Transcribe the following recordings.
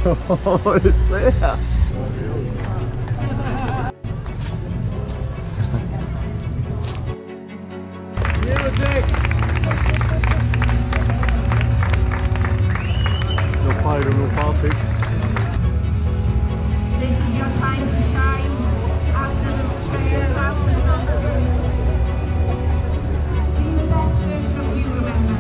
Oh, it's there. No fire, no party. This is your time to shine after the trails, after the mountains. Be the best version of you, remember.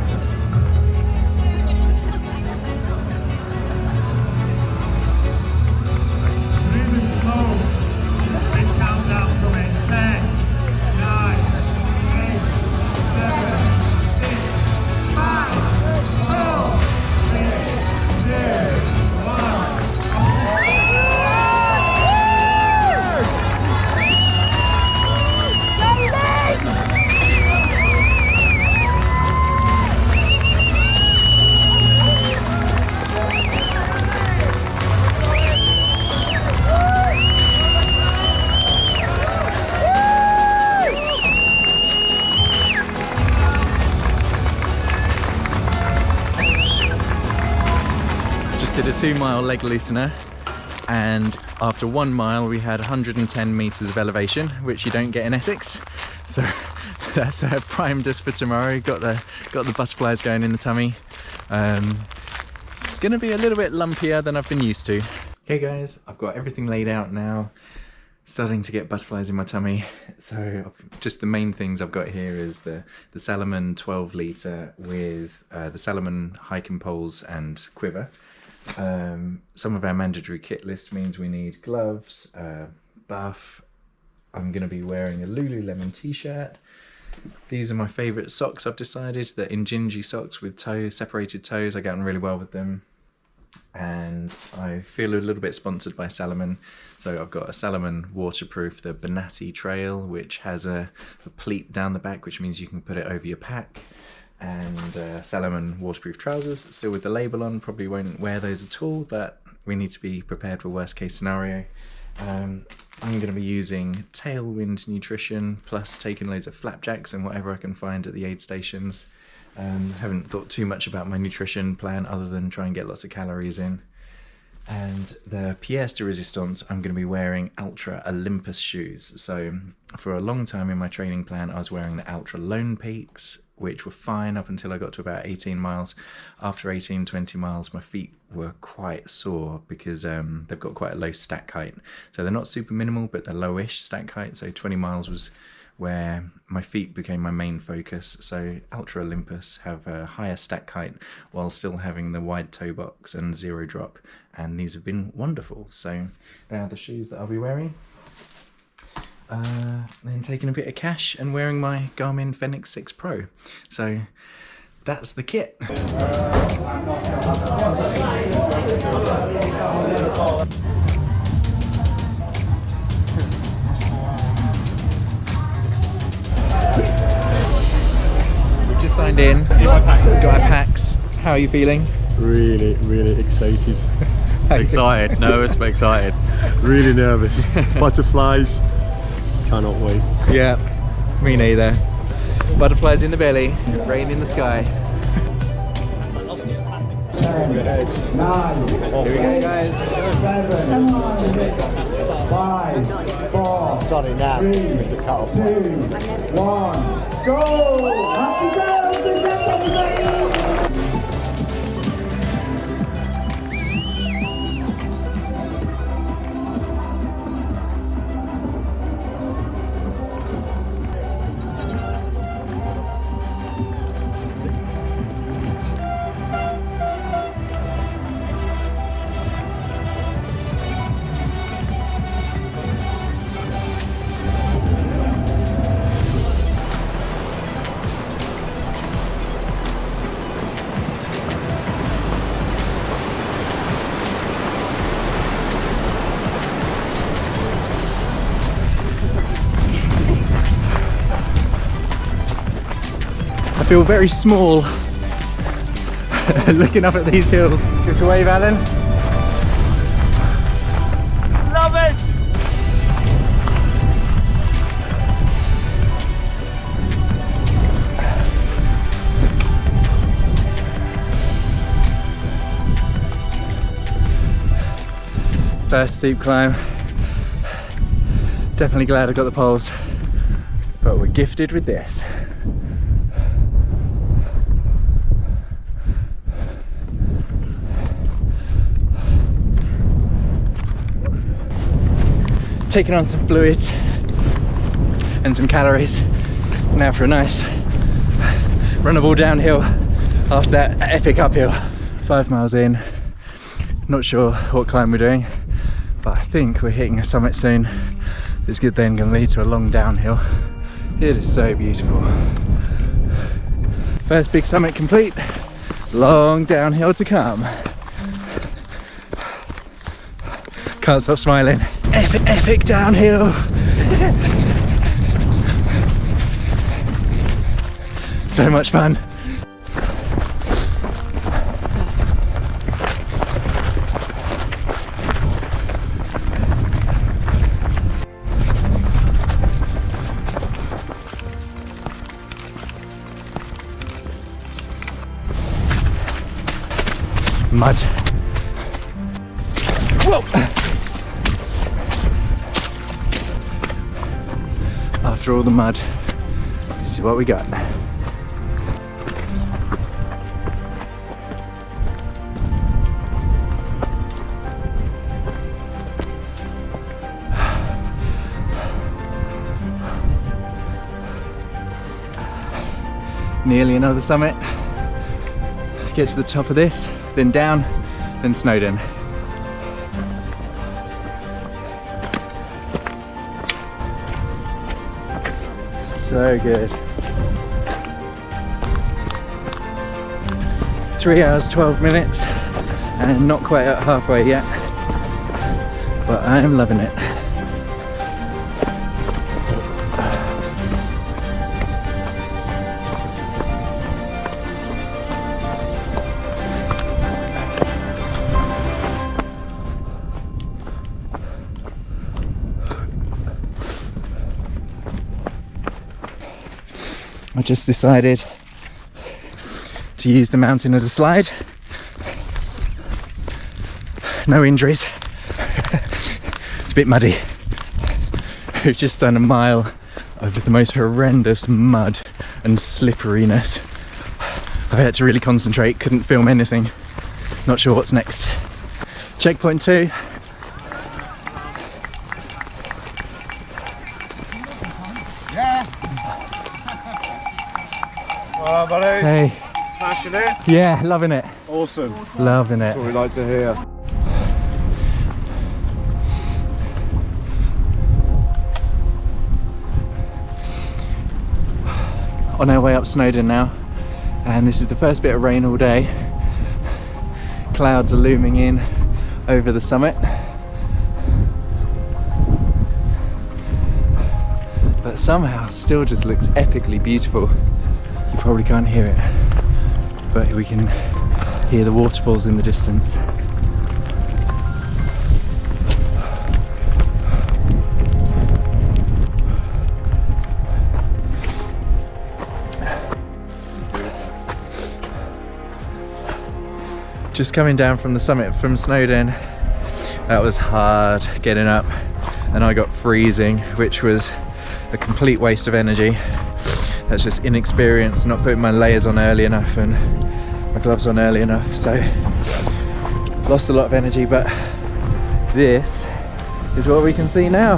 Really slow. Big countdown coming. 10, 9, 8, 7, 6, 5, 4, 3, 2, 1. Did a 2-mile leg loosener, and after 1 mile we had 110 meters of elevation, which you don't get in Essex, so that's primed us for tomorrow. Got the butterflies going in the tummy. It's gonna be a little bit lumpier than I've been used to. Okay guys, I've got everything laid out now, starting to get butterflies in my tummy. So just the main things I've got here is the Salomon 12 litre with the Salomon hiking poles and quiver. Some of our mandatory kit list means we need gloves, buff. I'm going to be wearing a Lululemon t-shirt. These are my favourite socks. I've decided that Injinji socks with separated toes. I get on really well with them. And I feel a little bit sponsored by Salomon. So I've got a Salomon waterproof, the Banati Trail, which has a pleat down the back, which means you can put it over your pack. And Salomon waterproof trousers, still with the label on. Probably won't wear those at all, but we need to be prepared for worst case scenario. I'm going to be using Tailwind nutrition, plus taking loads of flapjacks and whatever I can find at the aid stations. Haven't thought too much about my nutrition plan other than try and get lots of calories in. And the pièce de résistance, I'm going to be wearing Ultra Olympus shoes. So for a long time in my training plan, I was wearing the Ultra Lone Peaks, which were fine up until I got to about 18 miles. After 18, 20 miles, my feet were quite sore because they've got quite a low stack height. So they're not super minimal, but they're lowish stack height. So 20 miles was where my feet became my main focus. So Ultra Olympus have a higher stack height while still having the wide toe box and zero drop. And these have been wonderful. So they are the shoes that I'll be wearing. Then taking a bit of cash and wearing my Garmin Fenix 6 Pro. So that's the kit. We've just signed in, got our packs. How are you feeling? Really, really excited. Excited, nervous but excited. Really nervous. Butterflies. Cannot wait. Yeah, me neither. Butterflies in the belly, rain in the sky. 10, 9, Here we go, guys. 7, 5, 4, Sorry, now it's a cut off. 2, 1, go! Happy birthday, everybody! I feel very small looking up at these hills. Give us a wave, Alan. Love it! First steep climb. Definitely glad I got the poles, but we're gifted with this. Taking on some fluids and some calories. Now for a nice runnable downhill after that epic uphill. 5 miles in, not sure what climb we're doing, but I think we're hitting a summit soon. This is then going to lead to a long downhill. It is so beautiful. First big summit complete, long downhill to come. Can't stop smiling. Epic, epic downhill. So much fun. Mud. Whoa! After all the mud, this is what we got. Nearly another summit. Get to the top of this, then down, then Snowdon. So good. 3 hours 12 minutes and not quite at halfway yet, but I am loving it. I just decided to use the mountain as a slide. No injuries. It's a bit muddy. We've just done a mile over the most horrendous mud and slipperiness. I had to really concentrate, couldn't film anything. Not sure what's next. Checkpoint 2. Oh, buddy. Hey. Smashing it. Yeah, loving it. Awesome. Loving it. That's what we like to hear. On our way up Snowdon now, and this is the first bit of rain all day. Clouds are looming in over the summit, but somehow still just looks epically beautiful. You probably can't hear it, but we can hear the waterfalls in the distance. Just coming down from the summit from Snowdon, that was hard getting up, and I got freezing, which was a complete waste of energy. That's just inexperience, not putting my layers on early enough and my gloves on early enough, so lost a lot of energy, but this is what we can see now.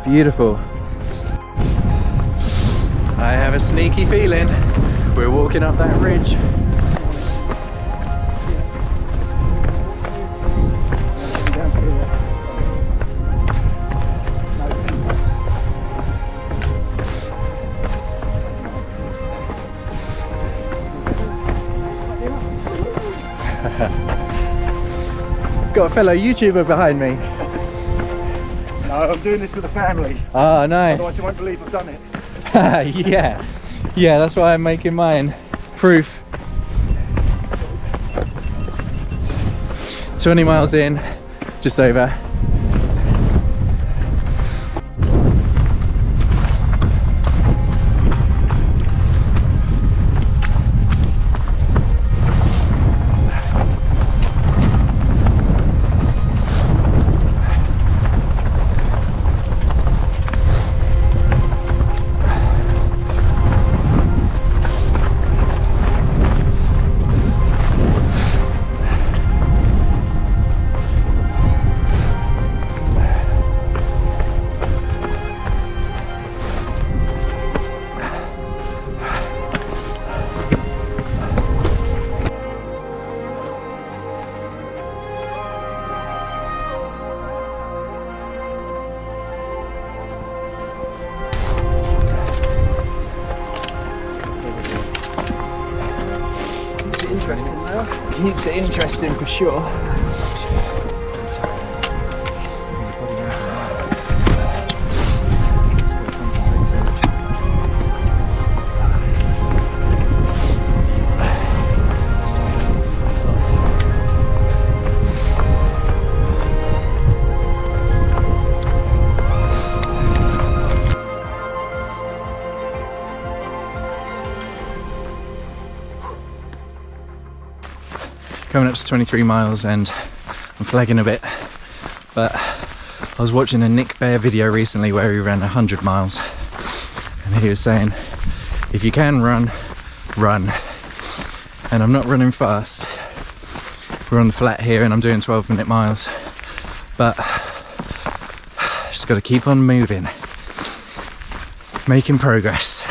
Beautiful. I have a sneaky feeling we're walking up that ridge. Got a fellow YouTuber behind me. No, I'm doing this with the family. Ah, nice. Otherwise you won't believe I've done it. yeah, that's why I'm making mine. Proof. 20 miles in, just over. it interesting though. Keeps it interesting for sure. Coming up to 23 miles and I'm flagging a bit, but I was watching a Nick Bear video recently where he ran 100 miles and he was saying if you can run, run. And I'm not running fast. We're on the flat here and I'm doing 12-minute miles, but just got to keep on moving, making progress.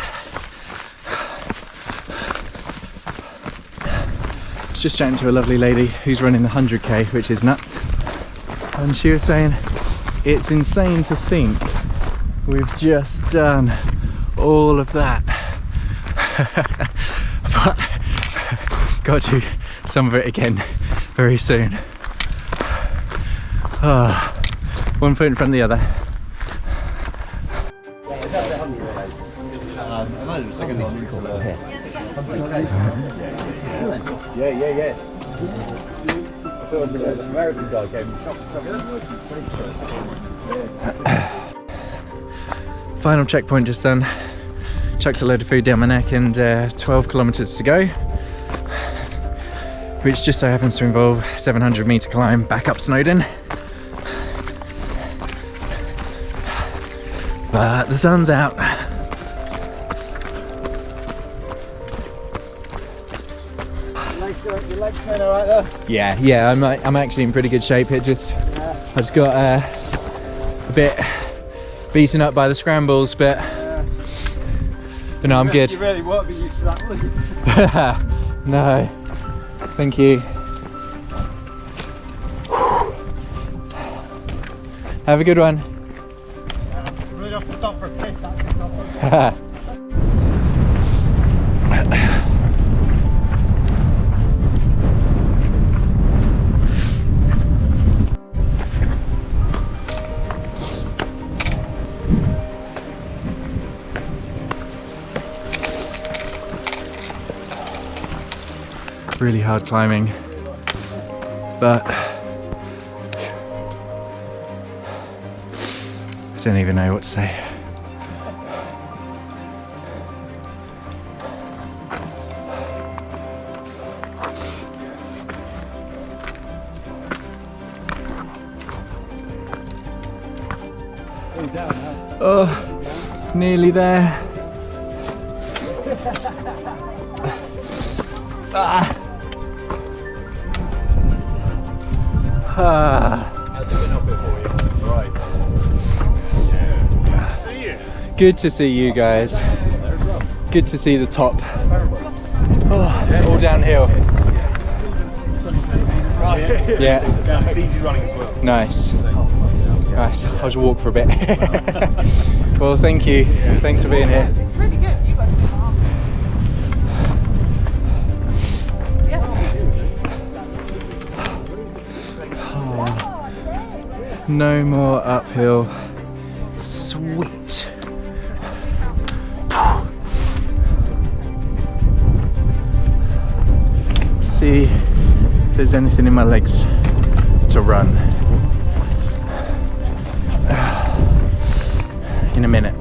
Just chatting to a lovely lady who's running the 100k, which is nuts, and she was saying it's insane to think we've just done all of that. But got to do some of it again very soon. One foot in front of the other. Yeah. I feel like an American guy came and Final checkpoint just done. Chucked a load of food down my neck and 12 kilometers to go, which just so happens to involve 700-meter climb back up Snowdon. But the sun's out. Your legs going alright there? Yeah, I'm actually in pretty good shape. I just got a bit beaten up by the scrambles, but no, I'm good. You really won't be used to that, will you? No, thank you. Have a good one. You really have to stop for a piss, that Really hard climbing, but I don't even know what to say. Oh, nearly there. How's it been up here for you? Right. Yeah. See you. Good to see you guys. Good to see the top. Oh, all downhill. Right. Yeah. It's easy running as well. Nice. Nice. I'll just walk for a bit. Well, thank you. Thanks for being here. It's really good. You guys are calm. No more uphill. Sweet. See if there's anything in my legs to run. In a minute.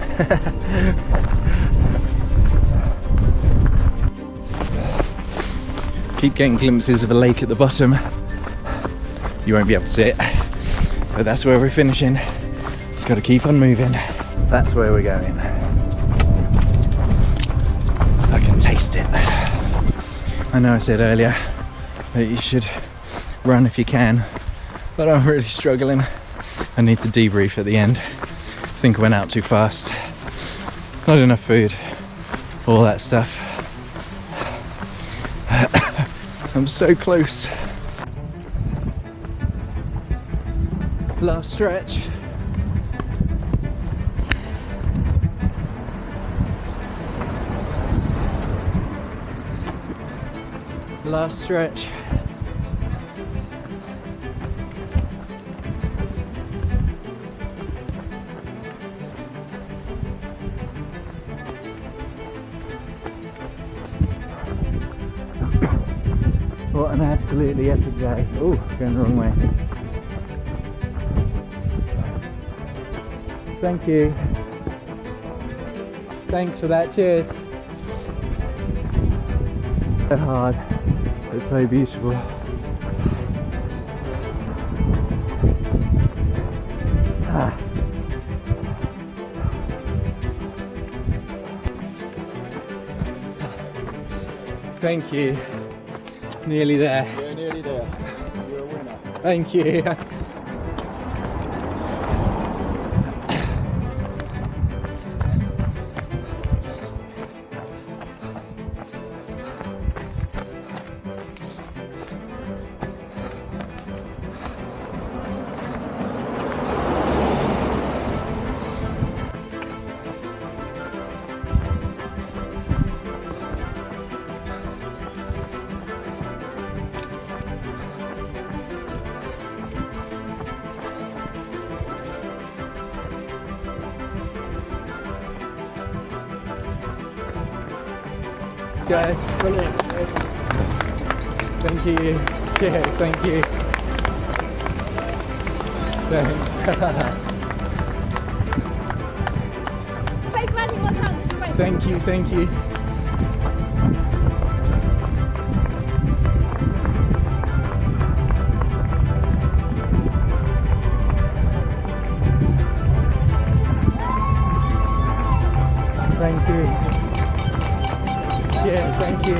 Keep getting glimpses of a lake at the bottom. You won't be able to see it, but that's where we're finishing. Just got to keep on moving. That's where we're going. I can taste it. I know I said earlier that you should run if you can, but I'm really struggling. I need to debrief at the end. I think I went out too fast. Not enough food, all that stuff. I'm so close. Last stretch. Last stretch. What an absolutely epic day. Oh, going the wrong way. Thank you. Thanks for that, cheers. So hard, it's so beautiful. Ah. Thank you. Nearly there. You're nearly there. You're a winner. Thank you. Guys, brilliant. Thank you. Cheers, thank you. Thanks. Thank you, thank you. Thank you. Cheers, thank you.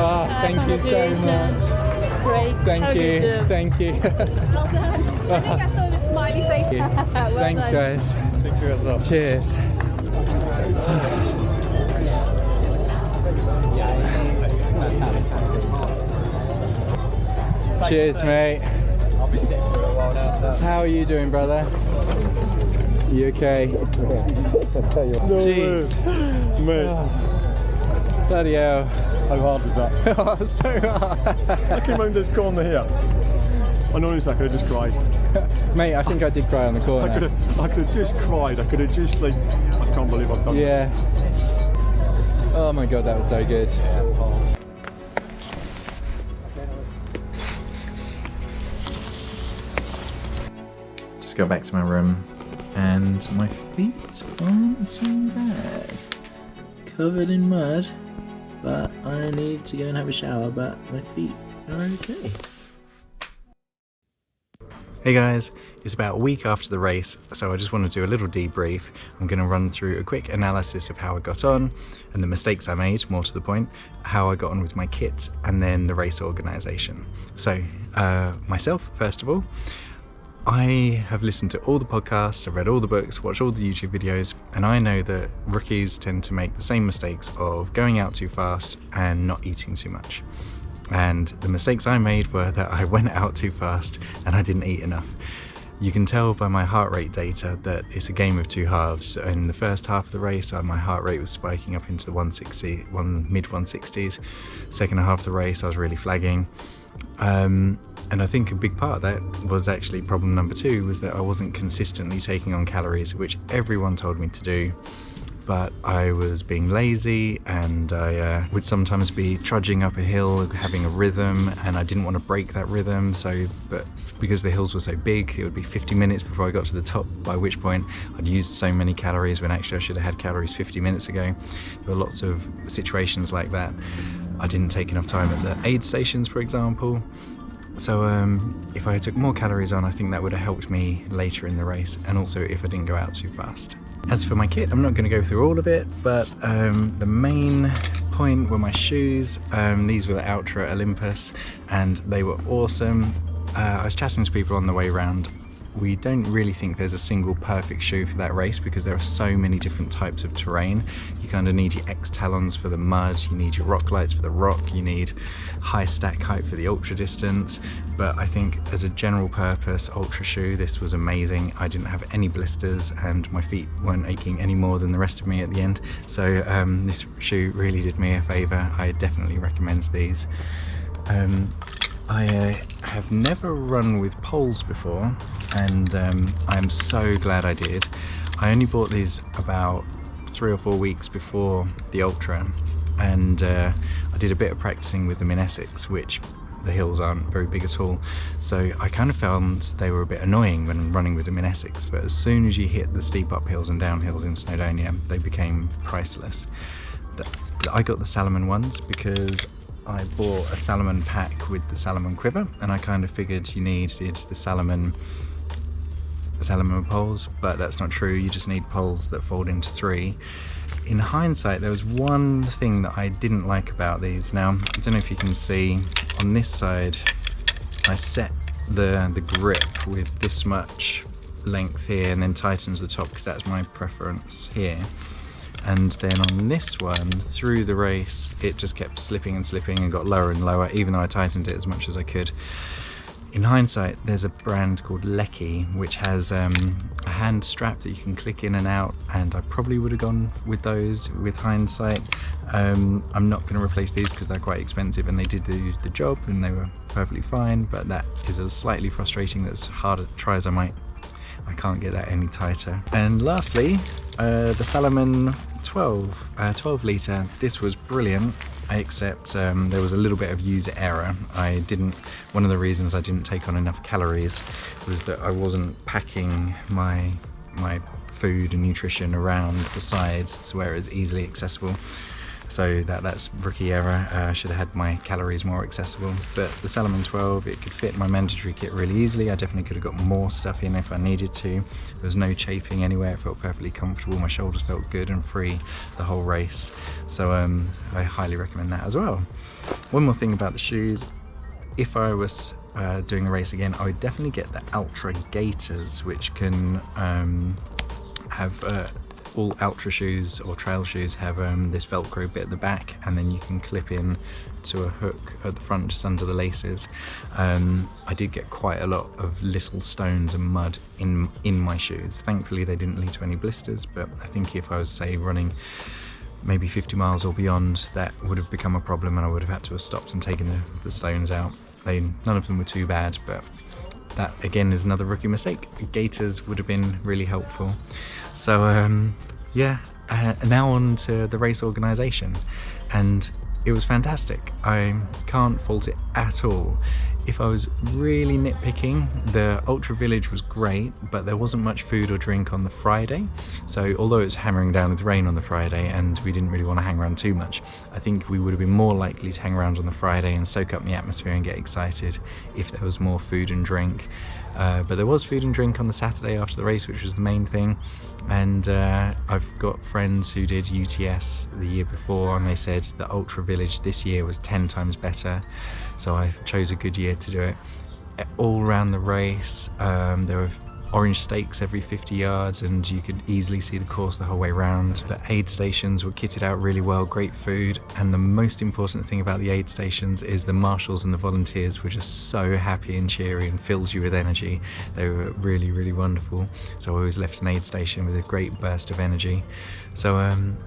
Oh, thank you so much. Great. Thank you, thank you. Well done. I think I saw the smiley face. Well Thanks, done. guys. Thank you as well. Cheers. Cheers, mate. I'll be sitting for a while now. How are you doing, brother? You okay? Jeez. Mate, Bloody hell. how hard was that? Oh, so hard. I came around this corner here. I know I could have just cried. Mate, I think I did cry on the corner. I could have just cried. I could have just like, I can't believe I've done that. Yeah. Oh my god, that was so good. Just go back to my room and my feet aren't too bad. Covered in mud, but I need to go and have a shower, but my feet are okay. Hey guys, it's about a week after the race, so I just want to do a little debrief. I'm going to run through a quick analysis of how I got on and the mistakes I made, more to the point, how I got on with my kit, and then the race organisation. So, myself, first of all, I have listened to all the podcasts, I've read all the books, watched all the YouTube videos, and I know that rookies tend to make the same mistakes of going out too fast and not eating too much. And the mistakes I made were that I went out too fast and I didn't eat enough. You can tell by my heart rate data that it's a game of two halves. In the first half of the race, my heart rate was spiking up into the mid 160s. Second half of the race, I was really flagging. And I think a big part of that was actually problem number 2, was that I wasn't consistently taking on calories, which everyone told me to do. But I was being lazy, and I would sometimes be trudging up a hill, having a rhythm, and I didn't want to break that rhythm. But because the hills were so big, it would be 50 minutes before I got to the top, by which point I'd used so many calories when actually I should have had calories 50 minutes ago. There were lots of situations like that. I didn't take enough time at the aid stations, for example. So if I took more calories on, I think that would have helped me later in the race, and also if I didn't go out too fast. As for my kit, I'm not going to go through all of it, but the main point were my shoes. These were the Ultra Olympus, and they were awesome. I was chatting to people on the way around. we don't really think there's a single perfect shoe for that race because there are so many different types of terrain. You kind of need your X talons for the mud, you need your rock lights for the rock, you need high stack height for the ultra distance. But I think as a general purpose ultra shoe, this was amazing. I didn't have any blisters and my feet weren't aching any more than the rest of me at the end. So this shoe really did me a favour. I definitely recommend these. I have never run with poles before, and I'm so glad I did. I only bought these about 3 or 4 weeks before the Ultra, and I did a bit of practicing with them in Essex, which the hills aren't very big at all, so I kind of found they were a bit annoying when running with them in Essex, but as soon as you hit the steep uphills and downhills in Snowdonia, they became priceless. I got the Salomon ones because I bought a Salomon pack with the Salomon quiver, and I kind of figured you needed the Salomon poles, but that's not true. You just need poles that fold into 3. In hindsight, there was one thing that I didn't like about these. Now, I don't know if you can see on this side, I set the grip with this much length here and then tightens the top because that's my preference here. And then on this one, through the race, it just kept slipping and slipping and got lower and lower, even though I tightened it as much as I could. In hindsight, there's a brand called Lecky, which has a hand strap that you can click in and out, and I probably would have gone with those with hindsight. I'm not going to replace these because they're quite expensive, and they did do the job and they were perfectly fine, but that is a slightly frustrating. That's hard to try as I might. I can't get that any tighter. And lastly, the Salomon 12 litre. This was brilliant, except there was a little bit of user error. One of the reasons I didn't take on enough calories was that I wasn't packing my food and nutrition around the sides where it's easily accessible. So that's rookie error. I should have had my calories more accessible. But the Salomon 12, it could fit my mandatory kit really easily. I definitely could have got more stuff in if I needed to. There was no chafing anywhere. It felt perfectly comfortable. My shoulders felt good and free the whole race. So I highly recommend that as well. One more thing about the shoes. If I was doing the race again, I would definitely get the Ultra Gators, which can have all ultra shoes or trail shoes have this velcro bit at the back, and then you can clip in to a hook at the front just under the laces. I did get quite a lot of little stones and mud in my shoes. Thankfully they didn't lead to any blisters, but I think if I was, say, running maybe 50 miles or beyond, that would have become a problem and I would have had to have stopped and taken the stones out. None of them were too bad, but that again is another rookie mistake. Gators would have been really helpful. So yeah, now on to the race organisation, and it was fantastic. I can't fault it at all. If I was really nitpicking, the Ultra Village was great, but there wasn't much food or drink on the Friday. So although it was hammering down with rain on the Friday and we didn't really want to hang around too much, I think we would have been more likely to hang around on the Friday and soak up the atmosphere and get excited if there was more food and drink. But there was food and drink on the Saturday after the race, which was the main thing. And I've got friends who did UTS the year before, and they said the Ultra Village this year was 10 times better. So I chose a good year to do it. All around the race, there were orange stakes every 50 yards, and you could easily see the course the whole way around. The aid stations were kitted out really well, great food, and the most important thing about the aid stations is the marshals and the volunteers were just so happy and cheery and filled you with energy. They were really, really wonderful. So I always left an aid station with a great burst of energy. So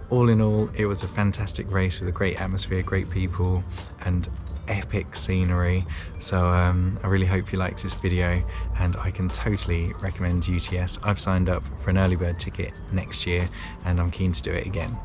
all in all, it was a fantastic race with a great atmosphere, great people, and epic scenery. So I really hope you liked this video, and I can totally recommend UTS. I've signed up for an early bird ticket next year and I'm keen to do it again.